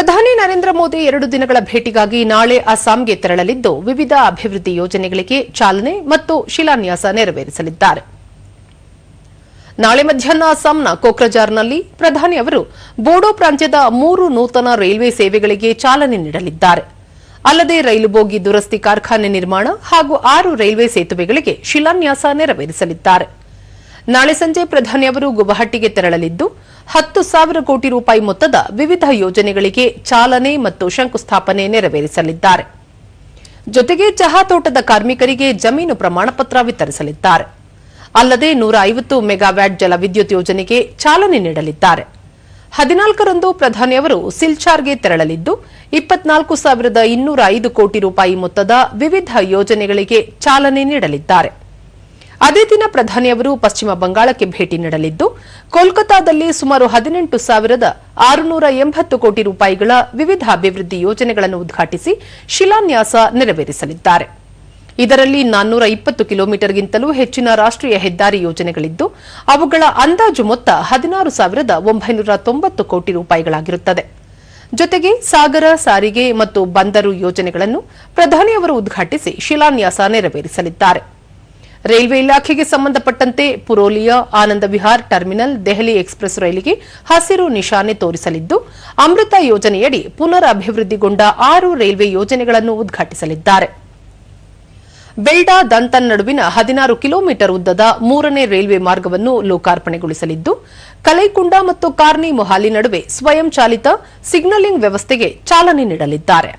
ಪ್ರಧಾನಿ ನರೇಂದ್ರ ಮೋದಿ 2 ದಿನಗಳ ಭೇಟಿಗಾಗಿ ನಾಳೆ ಅಸ್ಸಾಂಗೆ ತೆರಳಲಿದ್ದು ವಿವಿಧ ಅಭಿವೃದ್ಧಿ ಯೋಜನೆಗಳಿಗೆ ಚಾಲನೆ ಮತ್ತು ಶಿಲಾನ್ಯಾಸ ನೆರವೇರಿಸಲಿದ್ದಾರೆ. ನಾಳೆ ಮಧ್ಯಾಹ್ನ ಅಸ್ಸಾಂನ ಕೋಕ್ರಜಾರ್ನಲ್ಲಿ ಪ್ರಧಾನಿ ಅವರು ಬೋಡೋ ಪ್ರಾಂತ್ಯದ 3 ನೂತನ ರೈಲ್ವೆ ಸೇವೆಗಳಿಗೆ ಚಾಲನೆ ನೀಡಲಿದ್ದಾರೆ. ಅಲ್ಲದೆ ರೈಲು ಬೋಗಿ ದುರಸ್ತಿ ಕಾರ್ಖಾನೆ ನಿರ್ಮಾಣ ಹಾಗೂ 6 ರೈಲ್ವೆ ಸೇತುವೆಗಳಿಗೆ ಶಿಲಾನ್ಯಾಸ ನೆರವೇರಿಸಲಿದ್ದಾರೆ. ನಾಳೆ ಸಂಜೆ ಪ್ರಧಾನಿ ಅವರು ಗುವಾಹಟಿಗೆ ತೆರಳಲಿದ್ದು 10,000 ಕೋಟಿ ರೂಪಾಯಿ ಮೊತ್ತದ ವಿವಿಧ ಯೋಜನೆಗಳಿಗೆ ಚಾಲನೆ ಮತ್ತು ಶಂಕುಸ್ಥಾಪನೆ ನೆರವೇರಿಸಲಿದ್ದಾರೆ. ಜೊತೆಗೆ ಚಹಾ ತೋಟದ ಕಾರ್ಮಿಕರಿಗೆ ಜಮೀನು ಪ್ರಮಾಣ ಪತ್ರ ವಿತರಿಸಲಿದ್ದಾರೆ. ಅಲ್ಲದೆ 150 ಮೆಗಾವ್ಯಾಟ್ ಜಲವಿದ್ಯುತ್ ಯೋಜನೆಗೆ ಚಾಲನೆ ನೀಡಲಿದ್ದಾರೆ. 14ರಂದು ಪ್ರಧಾನಿ ಅವರು ಸಿಲ್ಚಾರ್ಗೆ ತೆರಳಲಿದ್ದು 24,205 ಕೋಟಿ ರೂಪಾಯಿ ಮೊತ್ತದ ವಿವಿಧ ಯೋಜನೆಗಳಿಗೆ ಚಾಲನೆ ನೀಡಲಿದ್ದಾರೆ. ಅದೇ ದಿನ ಪ್ರಧಾನಿ ಅವರು ಪಶ್ಚಿಮ ಬಂಗಾಳಕ್ಕೆ ಭೇಟಿ ನೀಡಲಿದ್ದು ಕೋಲ್ಕತಾದಲ್ಲಿ ಸುಮಾರು 18,680 ಕೋಟಿ ರೂಪಾಯಿಗಳ ವಿವಿಧ ಅಭಿವೃದ್ಧಿ ಯೋಜನೆಗಳನ್ನು ಉದ್ಘಾಟಿಸಿ ಶಿಲಾನ್ಯಾಸ ನೆರವೇರಿಸಲಿದ್ದಾರೆ. ಇದರಲ್ಲಿ 420 ಕಿಲೋಮೀಟರ್ಗಿಂತಲೂ ಹೆಚ್ಚಿನ ರಾಷ್ಟ್ರೀಯ ಹೆದ್ದಾರಿ ಯೋಜನೆಗಳಿದ್ದು ಅವುಗಳ ಅಂದಾಜು ಮೊತ್ತ 16,990 ಕೋಟಿ ರೂಪಾಯಿಗಳಾಗಿರುತ್ತದೆ. ಜೊತೆಗೆ ಸಾಗರ ಸಾರಿಗೆ ಮತ್ತು ಬಂದರು ಯೋಜನೆಗಳನ್ನು ಪ್ರಧಾನಿ ಅವರು ಉದ್ಘಾಟಿಸಿ ಶಿಲಾನ್ಯಾಸ ನೆರವೇರಿಸಲಿದ್ದಾರೆ. ರೈಲ್ವೆ ಇಲಾಖೆಗೆ ಸಂಬಂಧಪಟ್ಟಂತೆ ಪುರೋಲಿಯಾ ಆನಂದ ವಿಹಾರ್ ಟರ್ಮಿನಲ್ ದೆಹಲಿ ಎಕ್ಸ್ಪ್ರೆಸ್ ರೈಲಿಗೆ ಹಸಿರು ನಿಶಾನೆ ತೋರಿಸಲಿದ್ದು ಅಮೃತ ಯೋಜನೆಯಡಿ ಪುನರ್ ಅಭಿವೃದ್ಧಿಗೊಂಡ 6 ರೈಲ್ವೆ ಯೋಜನೆಗಳನ್ನು ಉದ್ಘಾಟಿಸಲಿದ್ದಾರೆ. ಬೆಲ್ಡಾ ದಂತನ್ ನಡುವಿನ 16 ಕಿಲೋಮೀಟರ್ ಉದ್ದದ 3ನೇ ರೈಲ್ವೆ ಮಾರ್ಗವನ್ನು ಲೋಕಾರ್ಪಣೆಗೊಳಿಸಲಿದ್ದು ಕಲೈಕುಂಡ ಮತ್ತು ಕಾರ್ನಿ ಮೊಹಾಲಿ ನಡುವೆ ಸ್ವಯಂ ಚಾಲಿತ ಸಿಗ್ನಲಿಂಗ್ ವ್ಯವಸ್ಥೆಗೆ ಚಾಲನೆ ನೀಡಲಿದ್ದಾರೆ.